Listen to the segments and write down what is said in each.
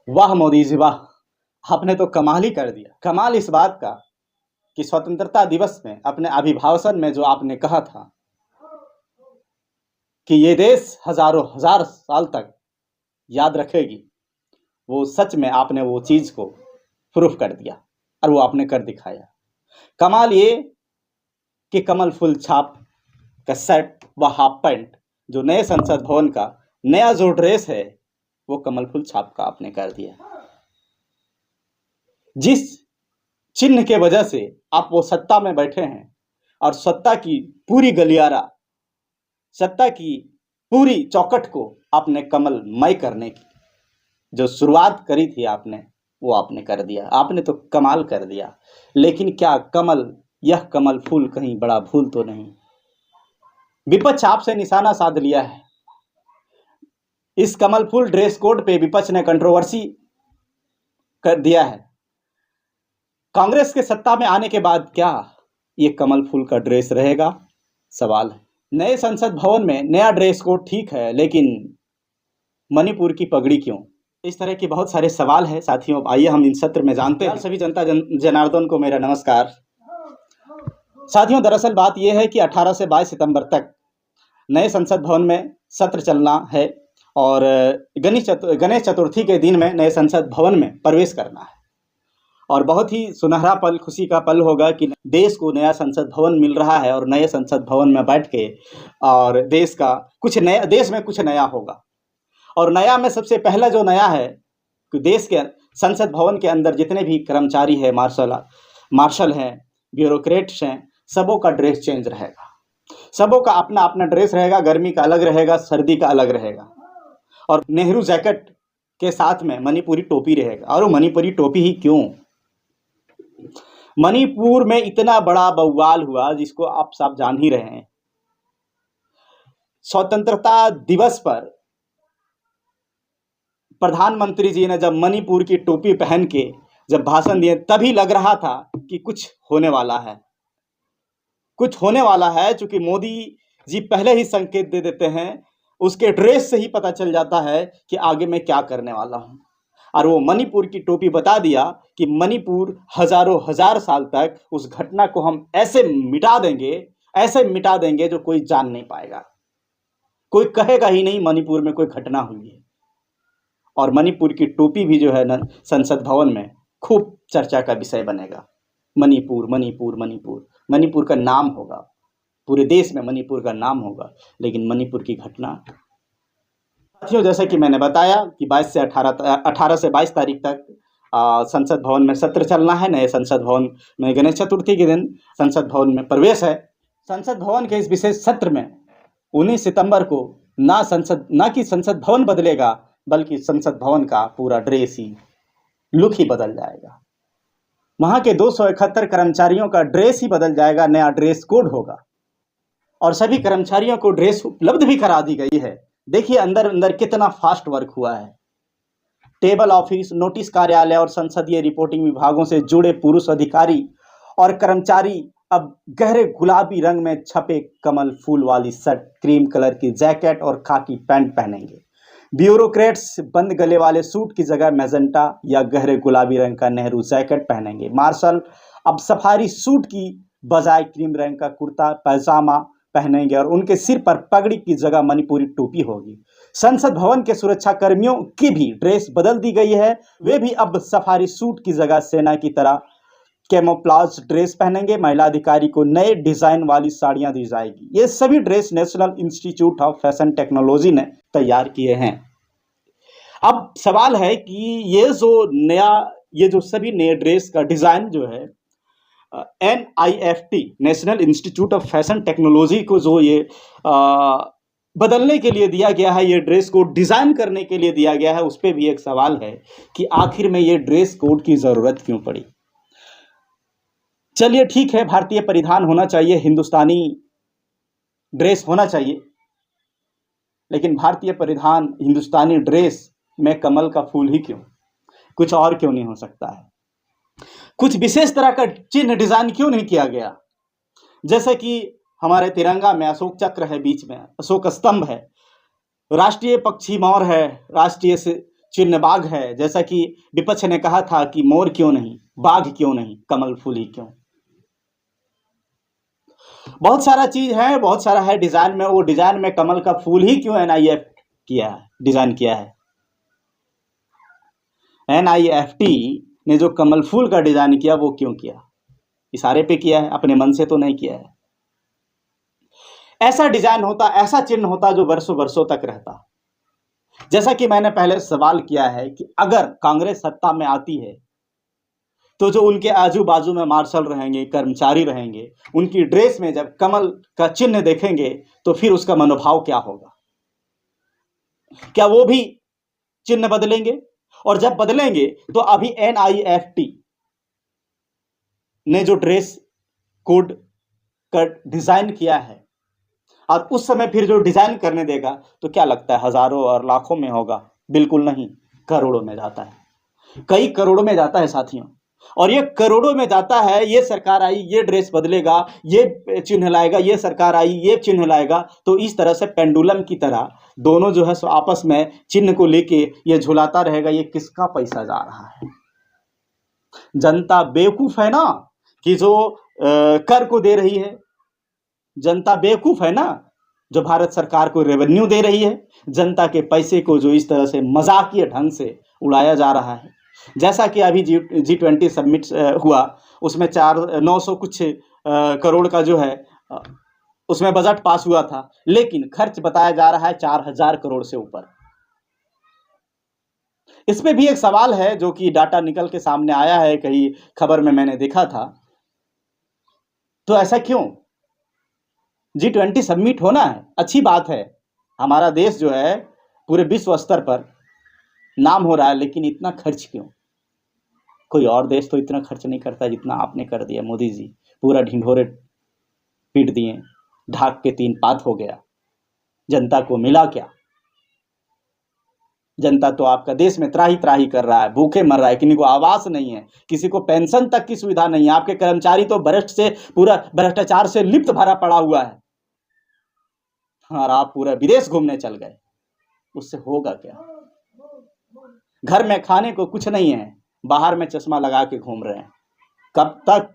वाह मोदी जी वाह, आपने तो कमाल ही कर दिया। कमाल इस बात का कि स्वतंत्रता दिवस में अपने अभिभाषण में जो आपने कहा था कि ये देश हजारों हजार साल तक याद रखेगी, वो सच में आपने वो चीज को प्रूफ कर दिया और वो आपने कर दिखाया। कमाल ये कि कमल फूल छाप का सेट व हाफ पैंट जो नए संसद भवन का नया जो ड्रेस है वो कमल फूल छाप का आपने कर दिया। जिस चिन्ह के वजह से आप वो सत्ता में बैठे हैं और सत्ता की पूरी गलियारा, सत्ता की पूरी चौकट को आपने कमलमय करने की जो शुरुआत करी थी आपने, वो आपने कर दिया। आपने तो कमाल कर दिया। लेकिन क्या यह कमल फूल कहीं बड़ा भूल तो नहीं? विपक्ष आपसे निशाना साध लिया है। इस कमल फूल ड्रेस कोड पे विपक्ष ने कंट्रोवर्सी कर दिया है। कांग्रेस के सत्ता में आने के बाद क्या ये कमल फूल का ड्रेस रहेगा? सवाल है। नए संसद भवन में नया ड्रेस कोड ठीक है, लेकिन मणिपुर की पगड़ी क्यों? इस तरह के बहुत सारे सवाल हैं साथियों। आइए हम इन सत्र में जानते हैं। सभी जनता जनार्दन को मेरा नमस्कार। साथियों, दरअसल बात यह है कि 18 से 22 सितंबर तक नए संसद भवन में सत्र चलना है और गणेश चतुर्थी के दिन में नए संसद भवन में प्रवेश करना है और बहुत ही सुनहरा पल, खुशी का पल होगा कि देश को नया संसद भवन मिल रहा है और नए संसद भवन में बैठ के और देश में कुछ नया होगा। और नया में सबसे पहला जो नया है कि देश के संसद भवन के अंदर जितने भी कर्मचारी हैं, मार्शल हैं, ब्यूरोक्रेट्स हैं, सबों का ड्रेस चेंज रहेगा। सबों का अपना अपना ड्रेस रहेगा। गर्मी का अलग रहेगा, सर्दी का अलग रहेगा और नेहरू जैकेट के साथ में मणिपुरी टोपी रहेगा। और वो मणिपुरी टोपी ही क्यों? मणिपुर में इतना बड़ा बवाल हुआ जिसको आप सब जान ही रहे हैं। स्वतंत्रता दिवस पर प्रधानमंत्री जी ने जब मणिपुर की टोपी पहन के जब भाषण दिए, तभी लग रहा था कि कुछ होने वाला है, कुछ होने वाला है। चूंकि मोदी जी पहले ही संकेत दे देते हैं, उसके ड्रेस से ही पता चल जाता है कि आगे मैं क्या करने वाला हूं। और वो मणिपुर की टोपी बता दिया कि मणिपुर हजारों हजार साल तक उस घटना को हम ऐसे मिटा देंगे जो कोई जान नहीं पाएगा, कोई कहेगा ही नहीं मणिपुर में कोई घटना हुई है। और मणिपुर की टोपी भी जो है ना, संसद भवन में खूब चर्चा का विषय बनेगा। मणिपुर मणिपुर मणिपुर मणिपुर का नाम होगा, पूरे देश में मणिपुर का नाम होगा। लेकिन मणिपुर की घटना, साथियों, जैसे कि मैंने बताया कि 18 से 22 तारीख तक संसद भवन में सत्र चलना है। नए संसद भवन में गणेश चतुर्थी के दिन संसद भवन में प्रवेश है। संसद भवन के इस विशेष सत्र में 19 सितंबर को ना कि संसद भवन बदलेगा, बल्कि संसद भवन का पूरा ड्रेस ही, लुक ही बदल जाएगा। वहां के 271 कर्मचारियों का ड्रेस ही बदल जाएगा, नया ड्रेस कोड होगा और सभी कर्मचारियों को ड्रेस उपलब्ध भी करा दी गई है। देखिए अंदर अंदर कितना फास्ट वर्क हुआ है। टेबल ऑफिस, नोटिस कार्यालय और संसदीय रिपोर्टिंग विभागों से जुड़े पुरुष अधिकारी और कर्मचारी अब गहरे गुलाबी रंग में छपे कमल फूल वाली शर्ट, क्रीम कलर की जैकेट और खाकी पैंट पहनेंगे। ब्यूरोक्रेट्स बंद गले वाले सूट की जगह मैजेंटा या गहरे गुलाबी रंग का नेहरू जैकेट पहनेंगे। मार्शल अब सफारी सूट की बजाय क्रीम रंग का कुर्ता पैजामा पहनेंगे और उनके सिर पर पगड़ी की जगह मणिपुरी टोपी होगी। संसद भवन के सुरक्षा कर्मियों की भी ड्रेस बदल दी गई है। वे भी अब सफारी सूट की जगह सेना की तरह कैमोफ्लेज ड्रेस पहनेंगे। महिला अधिकारी को नए डिजाइन वाली साड़ियां दी जाएगी। ये सभी dress national institute of fashion technology ने तैयार किए हैं। अब सवाल है कि ये जो सभी नए ड्रेस का डिजाइन जो है NIFT national institute of fashion technology को जो ये बदलने के लिए दिया गया है, ये ड्रेस कोड डिजाइन करने के लिए दिया गया है, उस पर भी एक सवाल है कि आखिर में ये ड्रेस कोड की जरूरत क्यों पड़ी। चलिए ठीक है, भारतीय परिधान होना चाहिए, हिंदुस्तानी ड्रेस होना चाहिए, लेकिन भारतीय परिधान हिंदुस्तानी ड्रेस में कमल का फूल ही क्यों? कुछ और क्यों नहीं हो सकता है? कुछ विशेष तरह का चिन्ह डिजाइन क्यों नहीं किया गया? जैसे कि हमारे तिरंगा में अशोक चक्र है, बीच में अशोक स्तंभ है, राष्ट्रीय पक्षी मोर है, राष्ट्रीय चिन्ह बाघ है, जैसा कि विपक्ष ने कहा था कि मोर क्यों नहीं, बाघ क्यों नहीं, कमल फूल ही क्यों। बहुत सारा चीज है, बहुत सारा है डिजाइन में, वो डिजाइन में कमल का फूल ही क्यों एनआईएफ किया है, डिजाइन किया है। एनआईएफटी ने जो कमल फूल का डिजाइन किया वो क्यों किया, इशारे पे किया है, अपने मन से तो नहीं किया है। ऐसा डिजाइन होता, ऐसा चिन्ह होता जो वर्षों वर्षों तक रहता। जैसा कि मैंने पहले सवाल किया है कि अगर कांग्रेस सत्ता में आती है तो जो उनके आजू बाजू में मार्शल रहेंगे, कर्मचारी रहेंगे, उनकी ड्रेस में जब कमल का चिन्ह देखेंगे तो फिर उसका मनोभाव क्या होगा, क्या वो भी चिन्ह बदलेंगे? और जब बदलेंगे तो अभी एनआईएफटी ने जो ड्रेस कोड का डिजाइन किया है और उस समय फिर जो डिजाइन करने देगा तो क्या लगता है हजारों और लाखों में होगा? बिल्कुल नहीं, करोड़ों में जाता है, कई करोड़ों में जाता है साथियों। और ये करोड़ों में जाता है, ये सरकार आई ये ड्रेस बदलेगा, ये चिन्ह लाएगा, ये सरकार आई ये चिन्ह लाएगा, तो इस तरह से पेंडुलम की तरह दोनों जो है सो आपस में चिन्ह को लेके ये झुलाता रहेगा। ये किसका पैसा जा रहा है? जनता बेवकूफ है ना कि जो कर को दे रही है, जनता बेवकूफ है ना जो भारत सरकार को रेवेन्यू दे रही है, जनता के पैसे को जो इस तरह से मजाकिया ढंग से उड़ाया जा रहा है। जैसा कि अभी G20 समिट हुआ, उसमें 900 कुछ करोड़ का जो है उसमें बजट पास हुआ था, लेकिन खर्च बताया जा रहा है 4000 करोड़ से ऊपर। इसमें भी एक सवाल है जो कि डाटा निकल के सामने आया है, कहीं खबर में मैंने देखा था। तो ऐसा क्यों? G20 समिट होना है, अच्छी बात है, हमारा देश जो है पूरे विश्व स्तर पर नाम हो रहा है, लेकिन इतना खर्च क्यों? कोई और देश तो इतना खर्च नहीं करता जितना आपने कर दिया मोदी जी। पूरा ढिंढोरे पीट दिए, ढाक के 3 पात हो गया। जनता को मिला क्या? जनता तो आपका देश में त्राही त्राही कर रहा है, भूखे मर रहा है, किसी को आवास नहीं है, किसी को पेंशन तक की सुविधा नहीं है। आपके कर्मचारी तो पूरा भ्रष्टाचार से लिप्त भरा पड़ा हुआ है, और आप पूरा विदेश घूमने चल गए, उससे होगा क्या? घर में खाने को कुछ नहीं है, बाहर में चश्मा लगा के घूम रहे हैं। कब तक?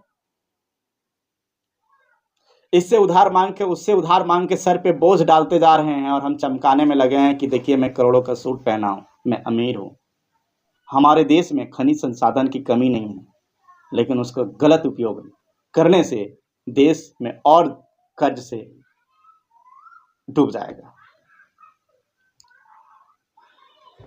इससे उधार मांग के उससे उधार मांग के सर पे बोझ डालते जा रहे हैं, और हम चमकाने में लगे हैं कि देखिए मैं करोड़ों का सूट पहना हूं, मैं अमीर हूं। हमारे देश में खनिज संसाधन की कमी नहीं है, लेकिन उसका गलत उपयोग करने से देश में और कर्ज से डूब जाएगा।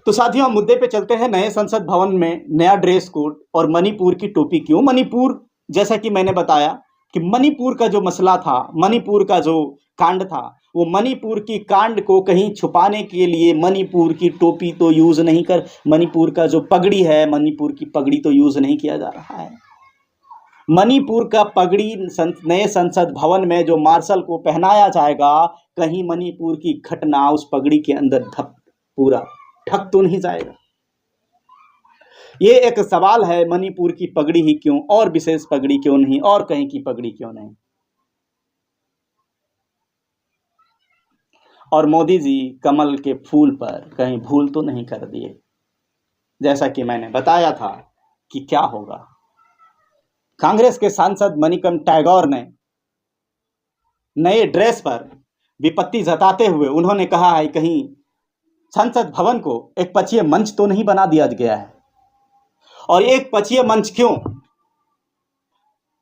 तो साथियों, हम मुद्दे पे चलते हैं। नए संसद भवन में नया ड्रेस कोड और मणिपुर की टोपी क्यों? मणिपुर, जैसा कि मैंने बताया कि मणिपुर का जो मसला था, मणिपुर का जो कांड था, वो मणिपुर की कांड को कहीं छुपाने के लिए मणिपुर की टोपी तो यूज नहीं कर, मणिपुर का जो पगड़ी है, मणिपुर की पगड़ी तो यूज नहीं किया जा रहा है। मणिपुर का पगड़ी नए संसद भवन में जो मार्शल को पहनाया जाएगा, कहीं मणिपुर की घटना उस पगड़ी के अंदर पूरा ढक तो नहीं जाएगा? ये एक सवाल है, मणिपुर की पगड़ी ही क्यों, और विशेष पगड़ी क्यों नहीं, और कहीं की पगड़ी क्यों नहीं? और मोदी जी कमल के फूल पर कहीं भूल तो नहीं कर दिए? जैसा कि मैंने बताया था कि क्या होगा। कांग्रेस के सांसद मणिकम टैगोर ने नए ड्रेस पर विपत्ति जताते हुए उन्होंने कहा है कहीं संसद भवन को एक पक्षीय मंच तो नहीं बना दिया गया है। और एक पक्षीय मंच क्यों?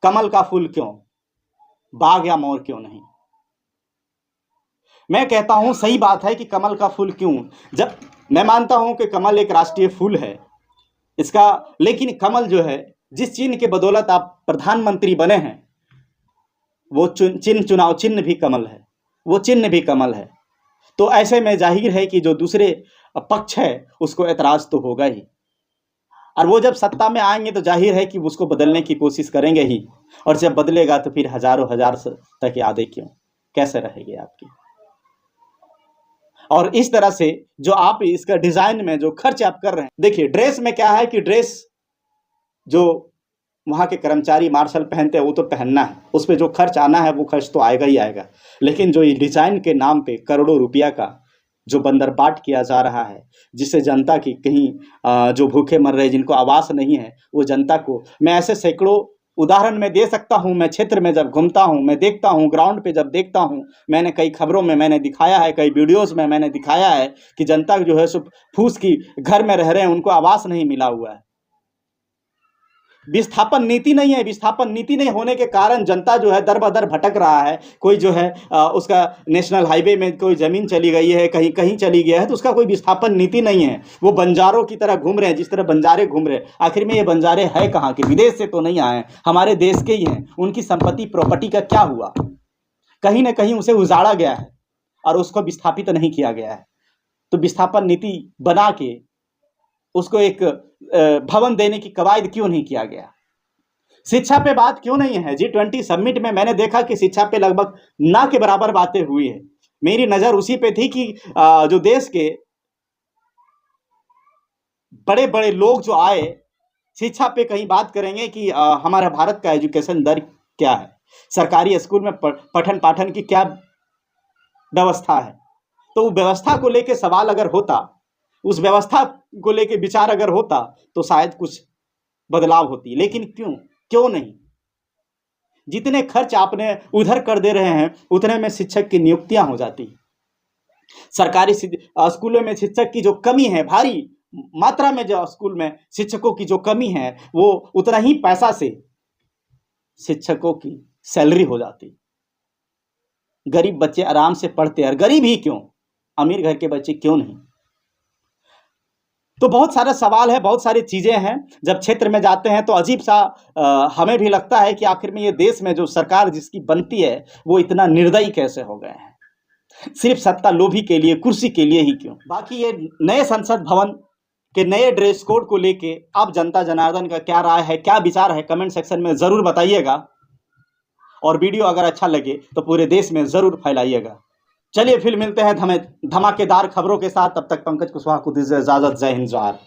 कमल का फूल क्यों? बाघ या मोर क्यों नहीं? मैं कहता हूं सही बात है कि कमल का फूल क्यों, जब मैं मानता हूं कि कमल एक राष्ट्रीय फूल है इसका, लेकिन कमल जो है, जिस चिन्ह के बदौलत आप प्रधानमंत्री बने हैं, वो चिन्ह, चुनाव चिन्ह भी कमल है, वो चिन्ह भी कमल है। तो ऐसे में जाहिर है कि जो दूसरे पक्ष है उसको ऐतराज तो होगा ही, और वो जब सत्ता में आएंगे तो जाहिर है कि उसको बदलने की कोशिश करेंगे ही, और जब बदलेगा तो फिर हजारों हजार तक यादें क्यों, कैसे रहेगी आपकी? और इस तरह से जो आप इसका डिजाइन में जो खर्च आप कर रहे हैं, देखिए ड्रेस में क्या है कि ड्रेस जो वहां के कर्मचारी मार्शल पहनते हैं वो तो पहनना है, उस पर जो खर्च आना है वो खर्च तो आएगा ही आएगा, लेकिन जो ये डिजाइन के नाम पे करोड़ों रुपया का जो बंदरबाट किया जा रहा है, जिससे जनता की कहीं जो भूखे मर रहे, जिनको आवास नहीं है, वो जनता को, मैं ऐसे सैकड़ों उदाहरण मैं दे सकता हूं। मैं क्षेत्र में जब घूमता हूं, मैं देखता हूं, ग्राउंड पे जब देखता हूं, मैंने कई खबरों में मैंने दिखाया है, कई वीडियोस में मैंने दिखाया है कि जनता जो है सो फूस की घर में रह रहे हैं, उनको आवास नहीं मिला हुआ है। विस्थापन नीति नहीं है। विस्थापन नीति नहीं होने के कारण जनता जो है दर बदर भटक रहा है। कोई जो है उसका नेशनल हाईवे में कोई ज़मीन चली गई है, कहीं कहीं चली गया है, तो उसका कोई विस्थापन नीति नहीं है। वो बंजारों की तरह घूम रहे हैं, जिस तरह बंजारे घूम रहे हैं। आखिर में ये बंजारे है कहाँ के? विदेश से तो नहीं आए, हमारे देश के ही हैं। उनकी संपत्ति प्रॉपर्टी का क्या हुआ? कहीं ना कहीं उसे उजाड़ा गया है और उसको विस्थापित नहीं किया गया है। तो विस्थापन नीति बना के उसको एक भवन देने की कवायद क्यों नहीं किया गया? शिक्षा पे बात क्यों नहीं है? G20 समिट में मैंने देखा कि शिक्षा पे लगभग ना के बराबर बातें हुई है। मेरी नजर उसी पे थी कि जो देश के बड़े बड़े लोग जो आए, शिक्षा पे कहीं बात करेंगे कि हमारा भारत का एजुकेशन दर क्या है, सरकारी स्कूल में पठन पाठन की क्या व्यवस्था है। तो व्यवस्था को लेके सवाल अगर होता, उस व्यवस्था को लेके विचार अगर होता, तो शायद कुछ बदलाव होती। लेकिन क्यों नहीं? जितने खर्च आपने उधर कर दे रहे हैं, उतने में शिक्षक की नियुक्तियां हो जाती। सरकारी स्कूलों में शिक्षक की जो कमी है, भारी मात्रा में जो स्कूल में शिक्षकों की जो कमी है, वो उतना ही पैसा से शिक्षकों की सैलरी हो जाती। गरीब बच्चे आराम से पढ़ते हैं। और गरीब ही क्यों, अमीर घर के बच्चे क्यों नहीं? तो बहुत सारा सवाल है, बहुत सारी चीजें हैं। जब क्षेत्र में जाते हैं तो अजीब सा हमें भी लगता है कि आखिर में ये देश में जो सरकार जिसकी बनती है, वो इतना निर्दयी कैसे हो गए हैं? सिर्फ सत्ता लोभी के लिए, कुर्सी के लिए ही क्यों? बाकी ये नए संसद भवन के नए ड्रेस कोड को लेके आप जनता जनार्दन का क्या राय है, क्या विचार है, कमेंट सेक्शन में जरूर बताइएगा। और वीडियो अगर अच्छा लगे तो पूरे देश में जरूर फैलाइएगा। चलिए फिर मिलते हैं धमाकेदार खबरों के साथ। तब तक पंकज कुशवाहा को दीजिए इजाजत। जय हिंद, जोहार।